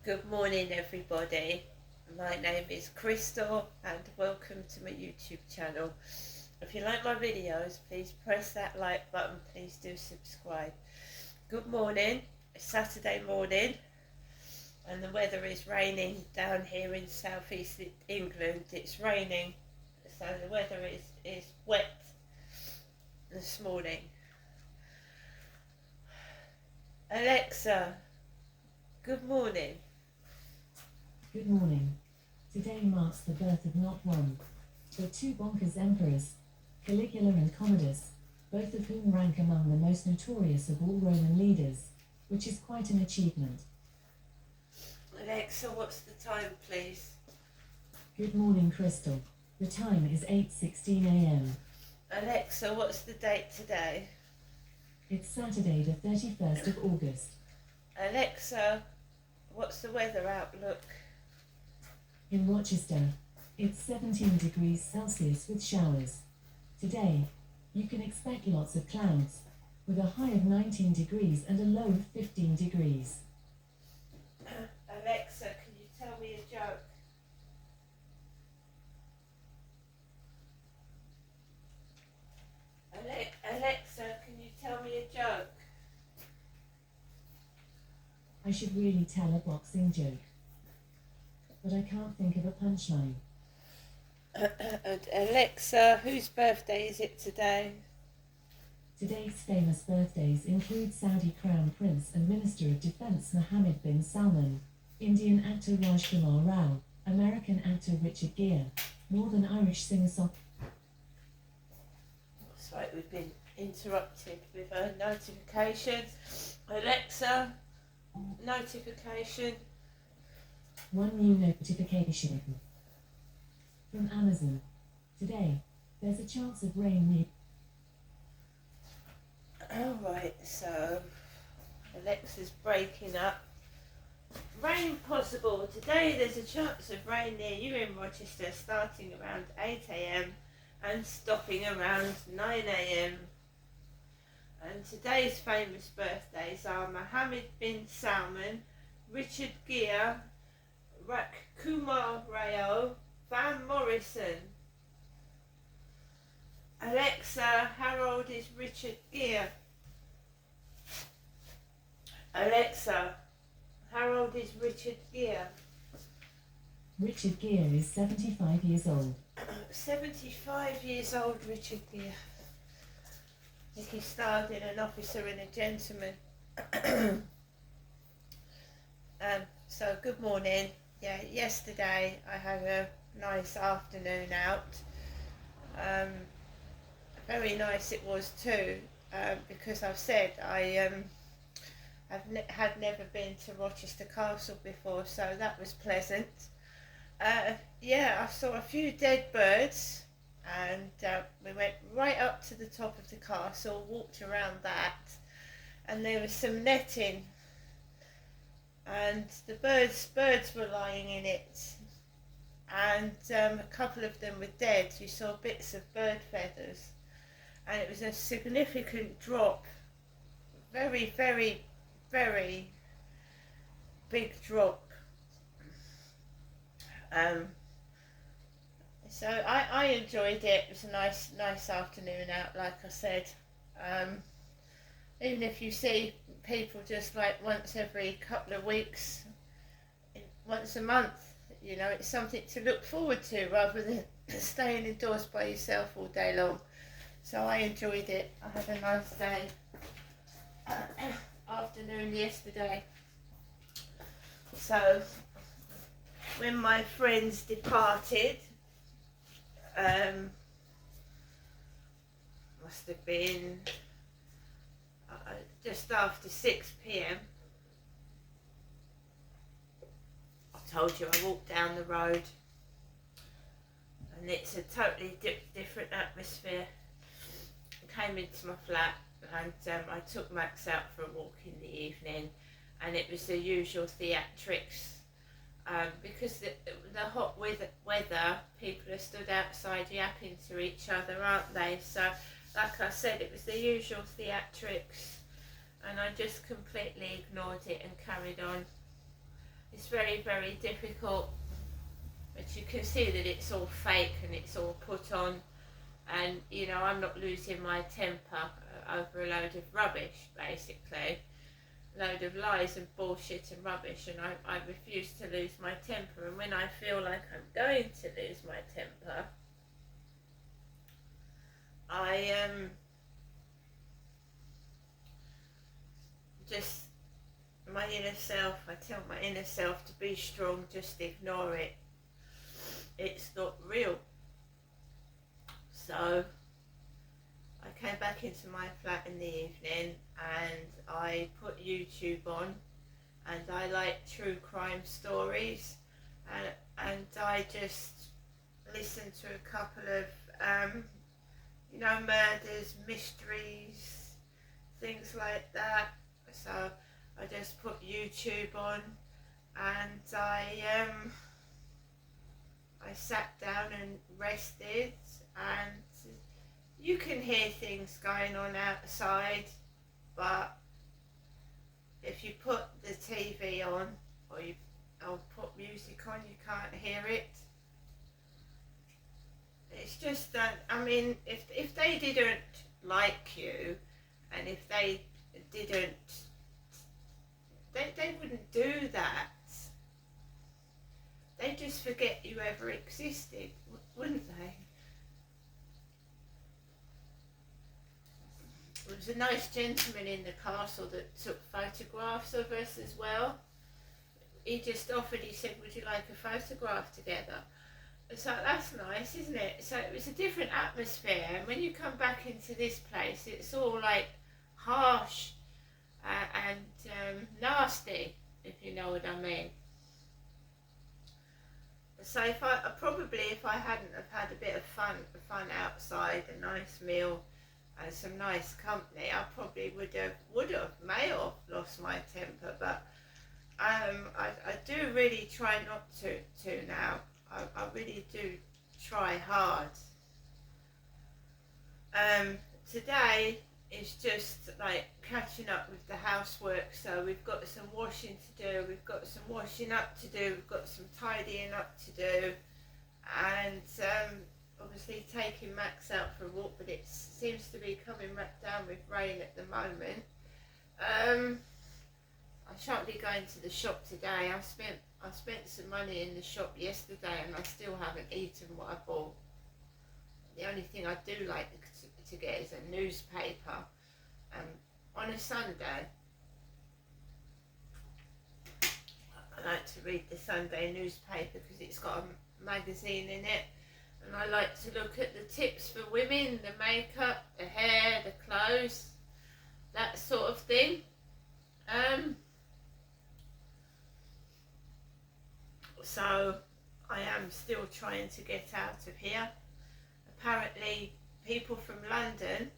Good morning, everybody. My name is Crystal, and welcome to my YouTube channel. If you like my videos, please press that like button. Please do subscribe. Good morning. It's Saturday morning, and the weather is raining down here in southeast England. It's raining, so the weather is wet this morning. Alexa, good morning. Good morning. Today marks the birth of not one, but two bonkers emperors, Caligula and Commodus, both of whom rank among the most notorious of all Roman leaders, which is quite an achievement. Alexa, what's the time, please? Good morning, Crystal. The time is 8:16 a.m. Alexa, what's the date today? It's Saturday the 31st of August. Alexa, what's the weather outlook? In Rochester, it's 17 degrees Celsius with showers. Today, you can expect lots of clouds, with a high of 19 degrees and a low of 15 degrees. Alexa, can you tell me a joke? Alexa, can you tell me a joke? I should really tell a boxing joke, but I can't think of a punchline. Alexa, whose birthday is it today? Today's famous birthdays include Saudi Crown Prince and Minister of Defense Mohammed bin Salman, Indian actor Rajkumar Rao, American actor Richard Gere, Northern Irish singer-songwriter. That's right, we've been interrupted with a notification. Alexa, notification. One new notification from Amazon. Today, there's a chance of rain near. Alright, so Alexa's breaking up. Rain possible. Today there's a chance of rain near you in Rochester starting around 8 a.m. and stopping around 9 a.m. And today's famous birthdays are Mohammed bin Salman, Richard Gere, Kumar Rao, Van Morrison. Alexa, how old is Richard Gere? Alexa, how old is Richard Gere? Richard Gere is 75 years old. 75 years old, Richard Gere. I think he starred in An Officer and a Gentleman. So good morning. Yeah, yesterday I had a nice afternoon out. Very nice it was too, because I've said I had never been to Rochester Castle before, so that was pleasant. Yeah, I saw a few dead birds, and we went right up to the top of the castle, walked around that, and there was some netting, and the birds were lying in it, and a couple of them were dead. You saw bits of bird feathers, and it was a significant drop, very, very, very big drop. So I enjoyed it. It was a nice afternoon out, like I said. Even if you see people just like once every couple of weeks, once a month, you know, it's something to look forward to rather than staying indoors by yourself all day long. So I enjoyed it. I had a nice day, afternoon yesterday. So when my friends departed, must have been just after 6 p.m. I told you I walked down the road, and it's a totally different atmosphere. I came into my flat, and I took Max out for a walk in the evening, and it was the usual theatrics. Because the hot weather, people are stood outside yapping to each other, aren't they? So, like I said, it was the usual theatrics, and I just completely ignored it and carried on. It's very, very difficult, but you can see that it's all fake and it's all put on, and you know, I'm not losing my temper over a load of rubbish, basically. A load of lies and bullshit and rubbish, and I refuse to lose my temper, and when I feel like I'm going to lose my temper, I just, my inner self, I tell my inner self to be strong, just ignore it. It's not real. So I came back into my flat in the evening and I put YouTube on, and I like true crime stories, and I just listened to a couple of you know, murders, mysteries, things like that. So I just put YouTube on, and I sat down and rested, and you can hear things going on outside, but if you put the TV on or put music on, you can't hear it. It's just that, I mean, if they didn't like you, and if they didn't, they wouldn't do that. They'd just forget you ever existed, wouldn't they? There was a nice gentleman in the castle that took photographs of us as well. He just offered, he said, would you like a photograph together? So that's nice, isn't it? So it was a different atmosphere, and when you come back into this place, it's all like harsh and nasty, if you know what I mean. So if I hadn't have had a bit of fun outside, a nice meal and some nice company, I probably may have lost my temper, but I do really try not to now. I really do try hard. Today is just like catching up with the housework, so we've got some washing to do, we've got some washing up to do, we've got some tidying up to do, and obviously taking Max out for a walk, but it seems to be coming back down with rain at the moment. I shan't be going to the shop today. I spent some money in the shop yesterday, and I still haven't eaten what I bought. The only thing I do like to get is a newspaper on a Sunday. I like to read the Sunday newspaper because it's got a magazine in it, and I like to look at the tips for women, the makeup, the hair, the clothes, that sort of thing. So I am still trying to get out of here. Apparently people from London,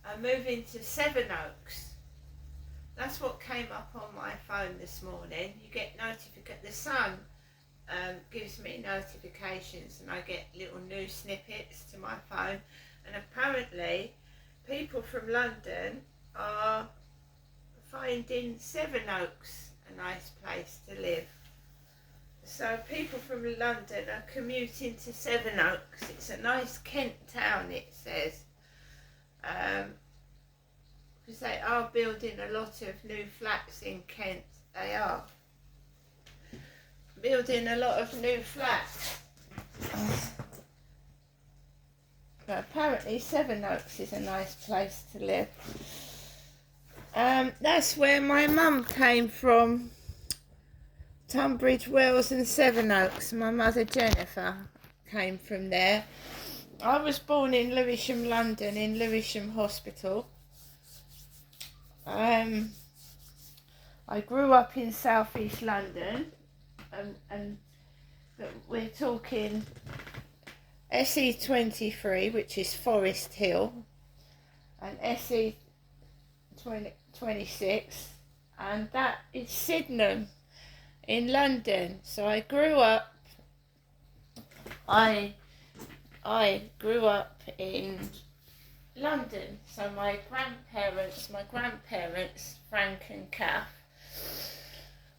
are moving to Sevenoaks. That's what came up on my phone this morning. You get the Sun gives me notifications, and I get little news snippets to my phone, and apparently people from London are finding Sevenoaks a nice place to live. So people from London are commuting to Sevenoaks. It's a nice Kent town, it says. Because they are building a lot of new flats in Kent. They are building a lot of new flats. But apparently Sevenoaks is a nice place to live. That's where my mum came from. Tunbridge Wells and Sevenoaks. My mother Jennifer came from there. I was born in Lewisham, London, in Lewisham Hospital. I grew up in South East London, and we're talking SE23, which is Forest Hill, and SE26, and that is Sydenham in London. So I grew up in London. So my grandparents, Frank and Kath,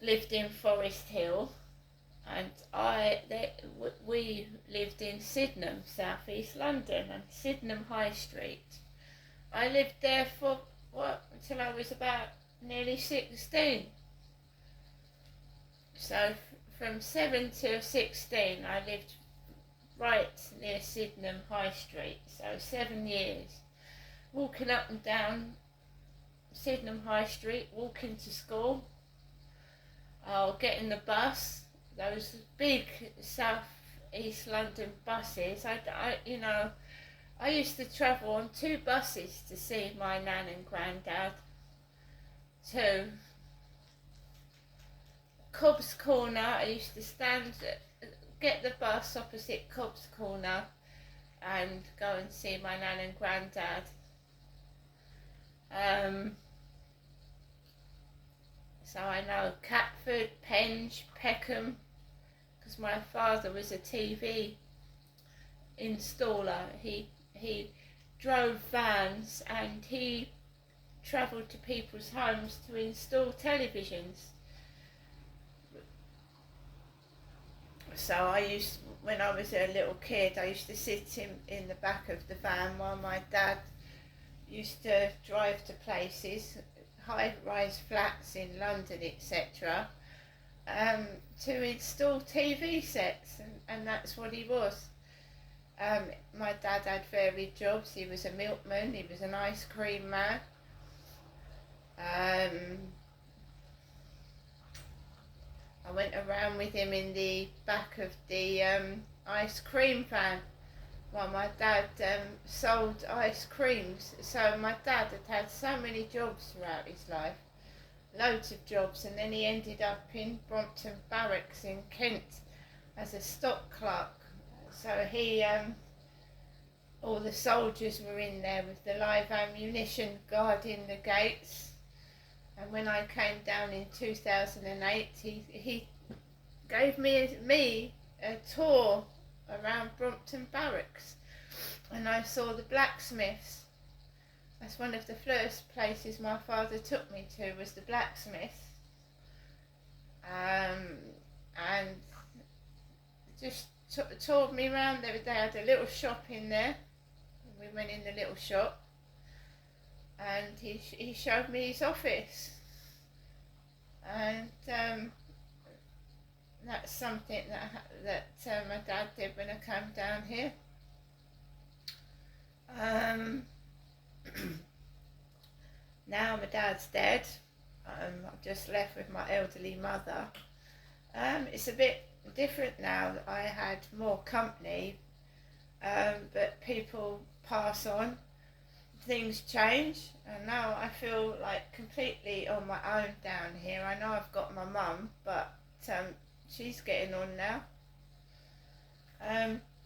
lived in Forest Hill, and we lived in Sydenham, South East London, and Sydenham High Street. I lived there for until I was about nearly 16. So from 7 till 16 I lived right near Sydenham High Street, so 7 years. Walking up and down Sydenham High Street, walking to school, or getting the bus, those big South East London buses. I used to travel on 2 buses to see my nan and granddad, to Cobb's Corner. I used to get the bus opposite Cobb's Corner and go and see my nan and granddad. So I know Catford, Penge, Peckham, because my father was a TV installer. He drove vans and he travelled to people's homes to install televisions. So when I was a little kid, I used to sit in the back of the van while my dad used to drive to places, high-rise flats in London, etc., to install TV sets, and that's what he was. My dad had varied jobs. He was a milkman, he was an ice cream man. I went around with him in the back of the ice cream van while my dad sold ice creams. So my dad had so many jobs throughout his life, loads of jobs, and then he ended up in Brompton Barracks in Kent as a stock clerk. So all the soldiers were in there with the live ammunition guarding the gates. And when I came down in 2008, he gave me a tour around Brompton Barracks, and I saw the blacksmiths. That's one of the first places my father took me to, was the blacksmith. And just toured me around. They had a little shop in there. We went in the little shop, and he showed me his office, and that's something that my dad did when I came down here. Now my dad's dead. I've just left with my elderly mother. It's a bit different now. I had more company, but people pass on. Things change, and now I feel like completely on my own down here. I know I've got my mum, but she's getting on now.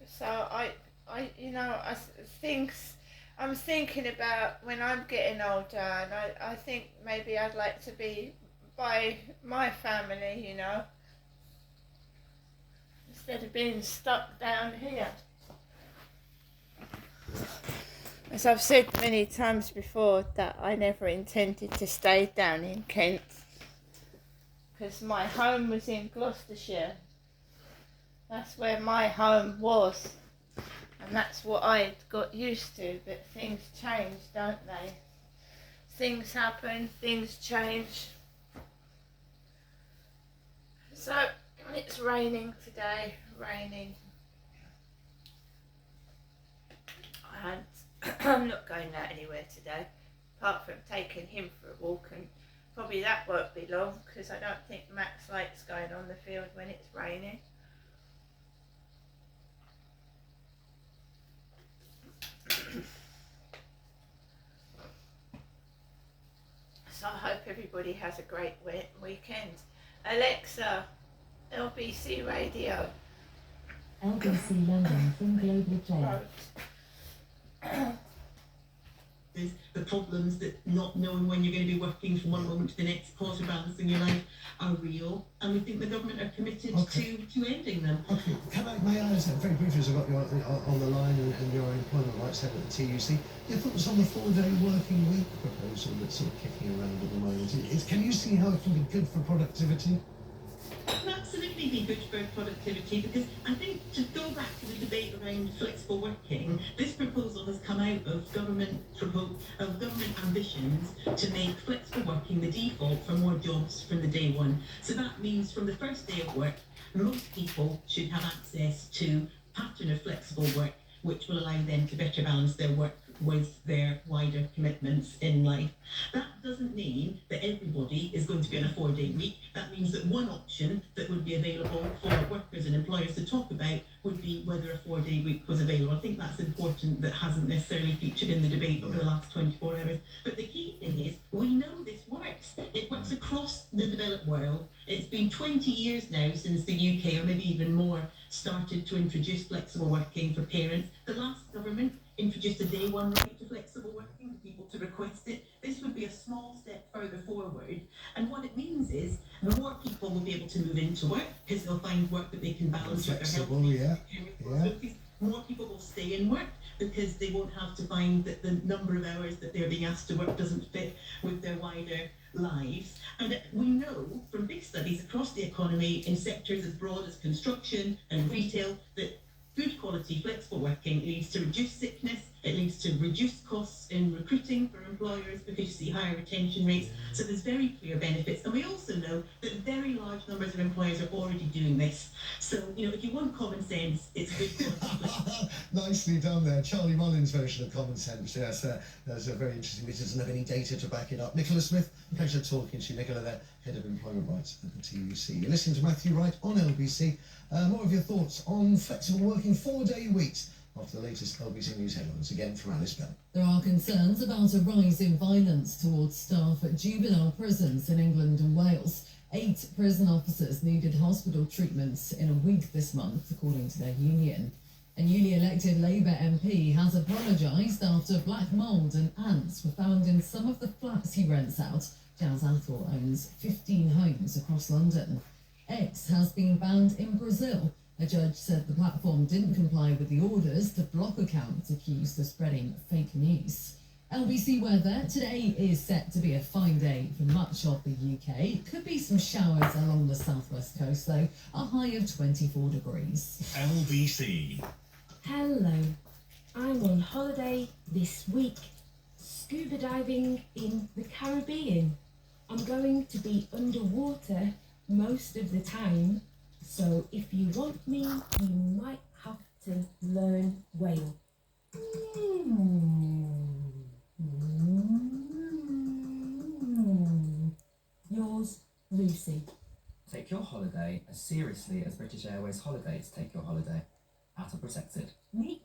So I'm thinking about when I'm getting older, and I think maybe I'd like to be by my family, instead of being stuck down here. As I've said many times before, that I never intended to stay down in Kent, because my home was in Gloucestershire. That's where my home was, and that's what I got used to. But things change, don't they? Things happen, things change. So it's raining today, and I'm not going out anywhere today, apart from taking him for a walk, and probably that won't be long, because I don't think Max likes going on the field when it's raining. So I hope everybody has a great weekend. Alexa, LBC Radio. LBC London from Global Play. the problems that not knowing when you're going to be working from one moment to the next, counterbalancing your life, are real, and we think the government are committed to ending them. Okay, may I ask very briefly, as I've got you on the line and your employment rights head at the TUC, your thoughts on the 4-day working week proposal that's sort of kicking around at the moment? Can you see how it can be good for productivity? It can absolutely be good for productivity, because I think, to go back to the debate around flexible working, this proposal has come out of government ambitions to make flexible working the default for more jobs from the day one. So that means from the first day of work, most people should have access to a pattern of flexible work, which will allow them to better balance their work with their wider commitments in life. That doesn't mean that everybody is going to be on a 4-day week. That means that one option that would be available for workers and employers to talk about would be whether a 4-day week was available. I think that's important, that hasn't necessarily featured in the debate over the last 24 hours. But the key thing is, we know this works. It works across the developed world. It's been 20 years now since the UK, or maybe even more, started to introduce flexible working for parents. The last government introduced a day one right to flexible working for people to request it. This would be a small step further forward. And what it means is more people will be able to move into work, because they'll find work that they can balance with their health. More people will stay in work, because they won't have to find that the number of hours that they're being asked to work doesn't fit with their wider lives. And we know from big studies across the economy, in sectors as broad as construction and retail, that good quality flexible working leads to reduced sickness, it leads to reduced costs in recruiting for employers, because you see higher retention rates. So there's very clear benefits. And we also know that very large numbers of employers are already doing this. So, if you want common sense, it's good quality. Nicely done there. Charlie Mullins' version of common sense. Yes, that's a very interesting. It doesn't have any data to back it up. Nicola Smith, pleasure talking to you. Nicola there, Head of Employment Rights at the TUC. You're listening to Matthew Wright on LBC. More of your thoughts on flexible working 4-day weeks after the latest LBC News headlines, again from Alice Bell. There are concerns about a rise in violence towards staff at juvenile prisons in England and Wales. 8 prison officers needed hospital treatments in a week this month, according to their union. A newly elected Labour MP has apologised after black mould and ants were found in some of the flats he rents out. Jazz Athol owns 15 homes across London. X has been banned in Brazil. A judge said the platform didn't comply with the orders to block accounts accused of spreading fake news. LBC weather. Today is set to be a fine day for much of the UK. Could be some showers along the southwest coast though. A high of 24 degrees. LBC. Hello, I'm on holiday this week, scuba diving in the Caribbean. I'm going to be underwater most of the time, so if you want me, you might have to learn whale. Yours, Lucy. Take your holiday as seriously as British Airways Holidays take your holiday. Out of protected. Meet